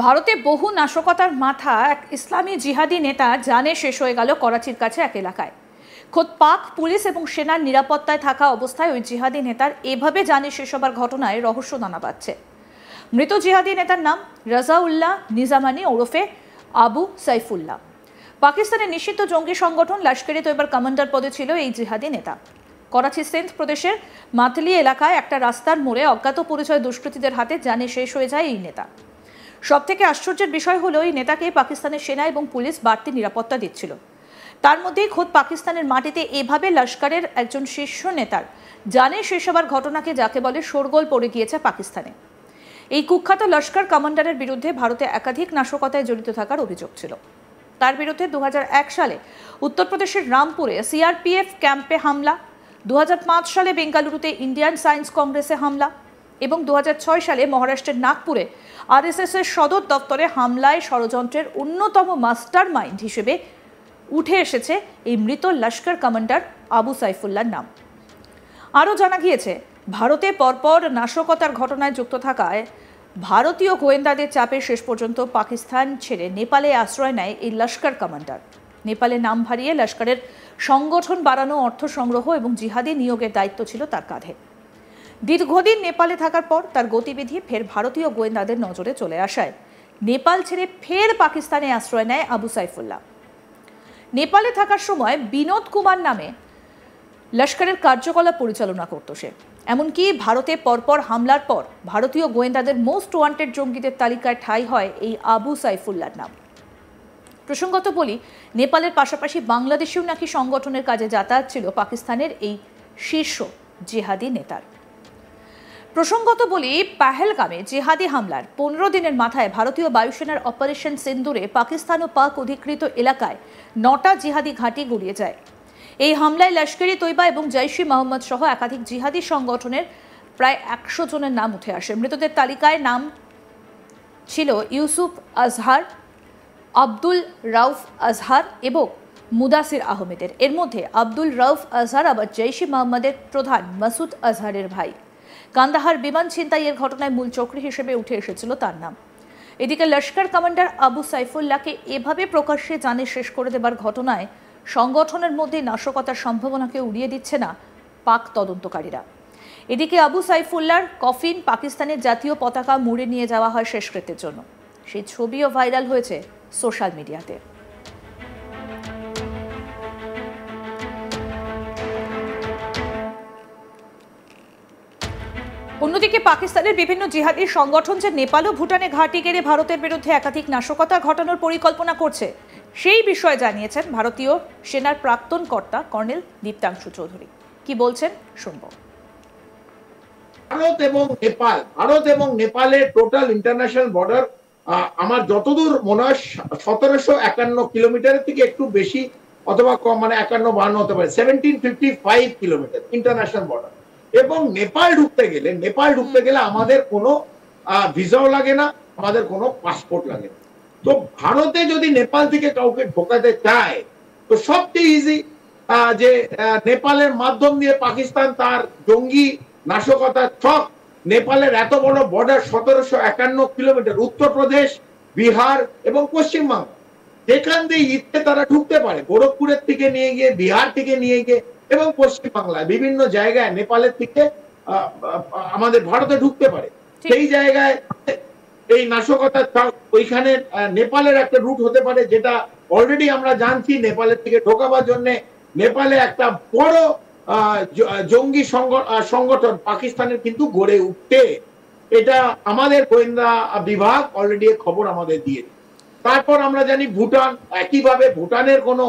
ভারতে বহু নাশকতার মাথা এক ইসলামী জিহাদি নেতা জানে শেষ হয়ে গেল করাচির কাছে এক এলাকায়। খোদ পাক পুলিশ এবং সেনার নিরাপত্তায় থাকা অবস্থায় ওই জিহাদি নেতার এভাবে জানে শেষ হবার ঘটনায় রহস্য দানা বাঁধছে। মৃত জিহাদি নেতার নাম রাজাউল্লাহ নিজামানি ওরফে আবু সাইফুল্লাহ। পাকিস্তানের নিষিদ্ধ জঙ্গি সংগঠন লস্কর-ই তৈয়বার কমান্ডার পদে ছিল এই জিহাদি নেতা। করাচি সিন্ধ প্রদেশের মাতলি এলাকায় একটা রাস্তার মোড়ে অজ্ঞাত পরিচয় দুষ্কৃতীদের হাতে জানে শেষ হয়ে যায় এই নেতা। সবথেকে আশ্চর্যের বিষয় হলো এই নেতাকে পাকিস্তানের সেনা এবং পুলিশ বাড়তি নিরাপত্তা দিচ্ছিল। তার মধ্যেই খোদ পাকিস্তানের মাটিতে এভাবে লস্করের একজন শীর্ষ নেতার জানে শেষ হবার ঘটনাকে যাকে বলে শোরগোল পড়ে গিয়েছে পাকিস্তানে। এই কুখ্যাত লস্কর কমান্ডারের বিরুদ্ধে ভারতে একাধিক নাশকতায় জড়িত থাকার অভিযোগ ছিল। তার বিরুদ্ধে 2001 সালে উত্তরপ্রদেশের রামপুরে সিআরপিএফ ক্যাম্পে হামলা, 2005 সালে বেঙ্গালুরুতে ইন্ডিয়ান সায়েন্স কংগ্রেসে হামলা এবং 2006 সালে মহারাষ্ট্রের নাগপুরে আরএসএস এর সদর দপ্তরে হামলায় ষড়যন্ত্রের অন্যতম মাস্টার মাইন্ড হিসেবে উঠে এসেছে এই মৃত লস্কর কমান্ডার আবু সাইফুল্লাহর নাম। আরও জানা গিয়েছে, ভারতে পরপর নাশকতার ঘটনায় যুক্ত থাকায় ভারতীয় গোয়েন্দাদের চাপে শেষ পর্যন্ত পাকিস্তান ছেড়ে নেপালে আশ্রয় নেয় এই লস্কর কমান্ডার। নেপালে নাম ভারিয়ে লস্করের সংগঠন বাড়ানো, অর্থ সংগ্রহ এবং জিহাদি নিয়োগের দায়িত্ব ছিল তার কাঁধে। দীর্ঘদিন নেপালে থাকার পর তার গতিবিধি ফের ভারতীয় গোয়েন্দাদের নজরে চলে আসায় নেপাল ছেড়ে ফের পাকিস্তানে আশ্রয় নেয় আবু সাইফুল্লাহ। নেপালে থাকার সময় বিনোদ কুমার নামে লস্করের কার্যকলাপ পরিচালনা করত সে। এমনকি ভারতে পরপর হামলার পর ভারতীয় গোয়েন্দাদের মোস্ট ওয়ান্টেড জঙ্গিদের তালিকায় ঠাঁই হয় এই আবু সাইফুল্লাহর নাম। প্রসঙ্গত বলি, নেপালের পাশাপাশি বাংলাদেশেও নাকি সংগঠনের কাজে যাতায়াত ছিল পাকিস্তানের এই শীর্ষ জিহাদি নেতার। প্রসঙ্গত বলি, পাহেলগামে জিহাদি হামলার 15 দিনের মাথায় ভারতীয় বায়ুসেনার অপারেশন সিন্দুরে পাকিস্তান ও পাক অধিকৃত এলাকায় 9টা জিহাদি ঘাঁটি গুড়িয়ে যায়। এই হামলায় লস্কর-ই তৈয়বা এবং জৈশ-ই-মোহাম্মদ সহ একাধিক জিহাদি সংগঠনের প্রায় 100 জনের নাম উঠে আসে। মৃতদের তালিকায় নাম ছিল ইউসুফ আজহার, আব্দুল রাউফ আজহার এবং মুদাসির আহমেদের। এর মধ্যে আব্দুল রাউফ আজহার আবার জৈশ-ই-মোহাম্মদের প্রধান মাসুদ আজহারের ভাই। কান্দাহার বিমান ছিনতাইয়ের ঘটনায় মূল চক্রী হিসেবে উঠে এসেছিল তার নাম। এদিকে লস্কর কমান্ডার আবু সাইফুল্লাহকে এভাবে প্রকাশ্যে জানে শেষ করে দেবার ঘটনায় সংগঠনের মধ্যে নাশকতার সম্ভাবনাকে উড়িয়ে দিচ্ছে না পাক তদন্তকারীরা। এদিকে আবু সাইফুল্লাহর কফিন পাকিস্তানের জাতীয় পতাকা মুড়ে নিয়ে যাওয়া হয় শেষকৃত্যের জন্য। সেই ছবিও ভাইরাল হয়েছে সোশ্যাল মিডিয়াতে। অন্যদিকে পাকিস্তানের বিভিন্ন জিহাদি সংগঠন যে নেপাল ও ভুটানে ঘাঁটি গেড়ে ভারতের বিরুদ্ধে একাধিক নাশকতা ঘটানোর পরিকল্পনা করছে সেই বিষয়ে জানিয়েছেন ভারতীয় সেনার প্রাক্তন কর্তা কর্নেল দীপ্তাংশু চৌধুরী। কি বলছেন শুনব। ভারত এবং নেপালের টোটাল ইন্টারন্যাশনাল বর্ডার আমার যতদূর মনে হয় 1751 কিলোমিটারের থেকে একটু বেশি অথবা কম, মানে 51-52 হতে পারে, 1755 কিলোমিটার ইন্টারন্যাশনাল বর্ডার। এবং নেপাল ঢুকতে গেলে আমাদের কোনো ভিসাও লাগে না, আমাদের কোনো পাসপোর্ট লাগে না। তো ভারতে যদি নেপাল থেকে কাউকে ঢোকাতে চায় তো সবচেয়ে ইজি যে নেপালের মাধ্যম দিয়ে পাকিস্তান তার জঙ্গি নাশকতার ছক, নেপালের এত বড় বর্ডার 1751 কিলোমিটার, উত্তরপ্রদেশ, বিহার এবং পশ্চিমবঙ্গ, যেখান দিয়ে ইচ্ছে তারা ঢুকতে পারে। গোরখপুরের থেকে নিয়ে গিয়ে, বিহার থেকে নিয়ে গিয়ে এবং পশ্চিমবাংলায় বিভিন্ন জায়গায় নেপালের থেকে আমাদের ভারতে ঢুকতে পারে। সেই জায়গায় এই নাশকতার ওইখানে নেপালের একটা রুট হতে পারে, যেটা অলরেডি আমরা জানছি। নেপালের থেকে ঢোকাবার জন্য নেপালে একটা বড় জঙ্গি সংগঠন পাকিস্তানের কিন্তু গড়ে উঠতে, এটা আমাদের গোয়েন্দা বিভাগ অলরেডি খবর আমাদের দিয়ে। তারপর আমরা জানি ভুটান, একইভাবে ভুটানের কোনো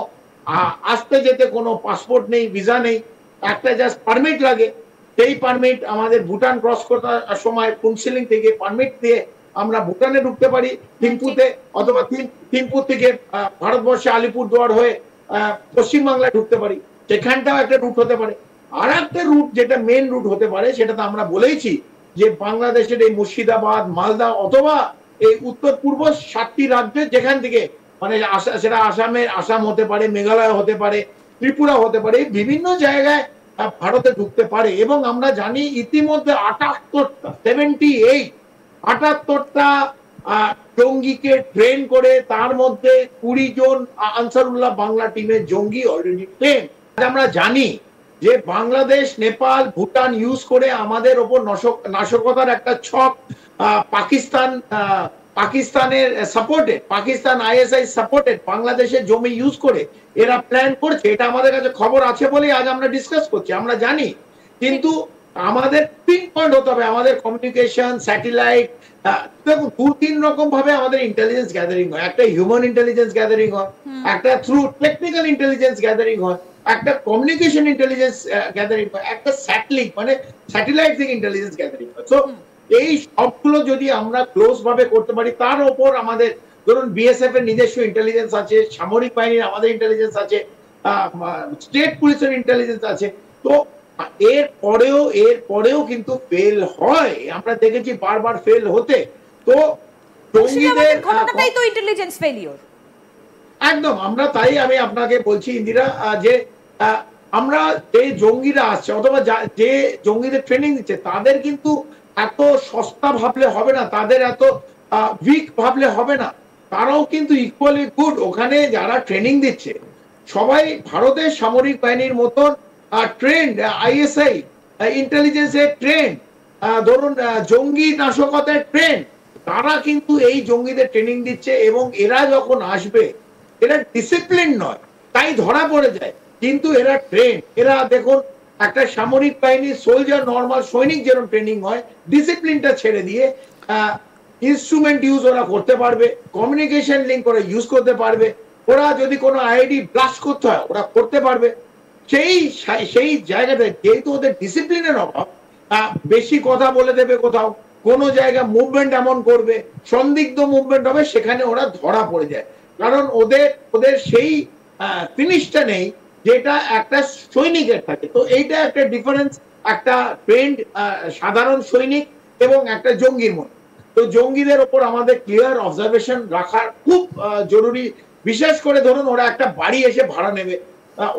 আসতে যেতে কোনো পাসপোর্ট নেই, ভিসা নেই, একটা জাস্ট পারমিট লাগে। সেই পারমিট আমাদের ভুটান ক্রস করার সময় কাউন্সিলিং থেকে পারমিট দিয়ে আমরা ভুটানে ঢুকতে পারি থিম্পুতে, অথবা থিম্পু থেকে ভারতবর্ষে আলিপুরদুয়ার হয়ে পশ্চিমবাংলায় ঢুকতে পারি, সেখানটাও একটা রুট হতে পারে। আর একটা রুট যেটা মেন রুট হতে পারে, সেটা তো আমরা বলেইছি যে বাংলাদেশের এই মুর্শিদাবাদ, মালদা অথবা এই উত্তর পূর্ব 7টি রাজ্যে যেখান থেকে, মানে সেটা আসাম হতে পারে, মেঘালয় হতে পারে, ত্রিপুরা হতে পারে, বিভিন্ন জায়গায় ভারতে ঢুকতে পারে। এবং আমরা জানি ইতিমধ্যে 78টা জঙ্গিকে ট্রেন করে তার মধ্যে 20 জন আনসারুল্লাহ বাংলা টিমের জঙ্গি অলরেডি ট্রেন। আমরা জানি যে বাংলাদেশ, নেপাল, ভুটান ইউজ করে আমাদের ওপর নাশকতার একটা ছক পাকিস্তানের সাপোর্টে, পাকিস্তান আইএসআই সাপোর্টেড বাংলাদেশের জমি ইউজ করে এরা প্ল্যান করছে। এটা আমাদের কাছে খবর আছে বলেই আজ আমরা ডিসকাস করছি, আমরা জানি। কিন্তু আমাদের পিন পয়েন্ট হতে হবে, আমাদের কমিউনিকেশন, স্যাটেলাইট, দেখুন 2-3 রকম ভাবে আমাদের ইন্টেলিজেন্স গ্যাদারিং হয়। একটা হিউম্যান ইন্টেলিজেন্স গ্যাদারিং হয়, একটা থ্রু টেকনিক্যাল ইন্টেলিজেন্স গ্যাদারিং হয়, একটা কমিউনিকেশন ইন্টেলিজেন্স গ্যাদারিং হয়, একটা স্যাটেলাইট মানে স্যাটেলাইট থেকে ইন্টেলিজেন্স গ্যাদারিং হয়। সো এই সবগুলো যদি আমরা ক্লোজ ভাবে করতে পারি, তার উপর আমাদের ধরুন বিএসএফ এর নিজস্ব ইন্টেলিজেন্স আছে, সামরিক বাহিনীর আমাদের ইন্টেলিজেন্স আছে, স্টেট পুলিশের ইন্টেলিজেন্স আছে। তো এর পরেও কিন্তু ফেল হয়, আমরা দেখেছি বারবার ফেল হতে। তো জঙ্গিদের ঘটনাটাই তো ইন্টেলিজেন্স ফেলিওর। একদম, আমরা তাই আমি আপনাকে বলছি ইন্দিরা, যে আমরা যে জঙ্গিরা আসছে অথবা যে জঙ্গিদের ট্রেনিং দিচ্ছে তাদের কিন্তু এত সস্তা ভাবলে হবে না, তাদের এত উইক ভাবলে হবে না। তারাও কিন্তু ইকুয়ালি গুড। ওখানে যারা ট্রেনিং দিচ্ছে সবাই ভারতের সামরিক বাহিনীর মতন ট্রেন্ড, আইএসআই ইন্টেলিজেন্সের ট্রেন্ড, ধরুন জঙ্গি নাশকতার ট্রেন্ড। তারা কিন্তু এই জঙ্গিদের ট্রেনিং দিচ্ছে এবং এরা যখন আসবে এরা ডিসিপ্লিন নয়, তাই ধরা পড়ে যায়। কিন্তু এরা ট্রেন, এরা দেখুন একটা সামরিক বাহিনীর সোলজার, নর্মাল সৈনিক যেরকম ট্রেনিং হয়, ডিসিপ্লিনটা ছেড়ে দিয়ে ইনস্ট্রুমেন্ট ইউজ ওরা করতে পারবে, কমিউনিকেশন লিঙ্ক ওরা ইউজ করতে পারবে, ওরা যদি কোনো আইডি ব্লাস্ট করতে হয় ওরা করতে পারবে। সেই জায়গাতে যেহেতু ওদের ডিসিপ্লিনের অভাব, বেশি কথা বলে দেবে, কোথাও কোনো জায়গা মুভমেন্ট এমন করবে, সন্দিগ্ধ মুভমেন্ট হবে, সেখানে ওরা ধরা পড়ে যায়। কারণ ওদের সেই ফিনিশটা নেই যেটা একটা সৈনিকের থাকে। তো এইটা একটা ডিফারেন্স একটা ট্রেন্ড সাধারণ সৈনিক এবং একটা জঙ্গির মধ্যে। তো জঙ্গিদের ওপর আমাদের ক্লিয়ার অবজারভেশন রাখা খুব জরুরি। বিশেষ করে ধরুন ওরা একটা বাড়ি এসে ভাড়া নেবে,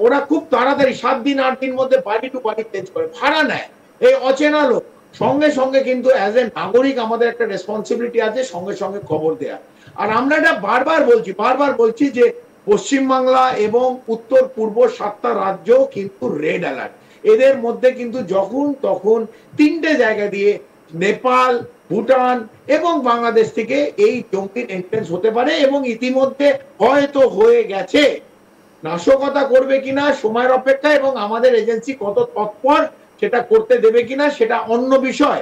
ওরা খুব তাড়াতাড়ি 7 দিন 8 দিন মধ্যে বাড়ি টু বাড়ি চেঞ্জ করে ভাড়া নেয়, এই অচেনা লোক। সঙ্গে সঙ্গে কিন্তু অ্যাজ এ নাগরিক আমাদের একটা রেসপন্সিবিলিটি আছে সঙ্গে সঙ্গে খবর দেয়া। আর আমরা এটা বারবার বলছি যে পশ্চিমবাংলা এবং উত্তর পূর্ব 7টা রাজ্য কিন্তু রেড অ্যালার্ট। এদের মধ্যে কিন্তু যখন তখন 3টে জায়গা দিয়ে নেপাল, ভুটান এবং বাংলাদেশ থেকে এই জঙ্গির এন্ট্রেন্স হতে পারে এবং ইতিমধ্যে হয়তো হয়ে গেছে। নাশকতা করবে কিনা সময়ের অপেক্ষা, এবং আমাদের এজেন্সি কত তৎপর সেটা করতে দেবে কিনা সেটা অন্য বিষয়।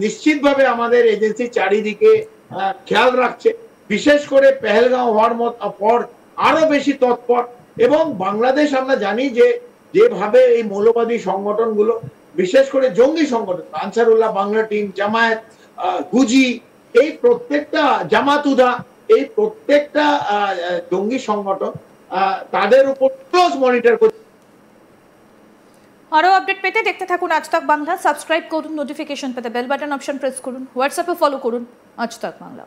নিশ্চিতভাবে আমাদের এজেন্সি চারিদিকে খেয়াল রাখছে, বিশেষ করে পেহেলগাঁও হওয়ার পর আরো বেশি তৎপর। এবং বাংলাদেশ আমরা জানি যে যেভাবে এই মৌলবাদী সংগঠনগুলো, বিশেষ করে জঙ্গি সংগঠন, আনসারুল্লাহ বাংলা টিম, জামায়াত, গুজি, এই প্রত্যেকটা, জামাতুদা, এই প্রত্যেকটা জঙ্গি সংগঠন তাদের উপর ক্লোজ মনিটর করছে। আরো আপডেট পেতে দেখতে থাকুন আজ তাক বাংলা। সাবস্ক্রাইব করুন, নোটিফিকেশন পেতে বেল বাটন অপশন প্রেস করুন, হোয়াটসঅ্যাপে ফলো করুন আজ তাক বাংলা।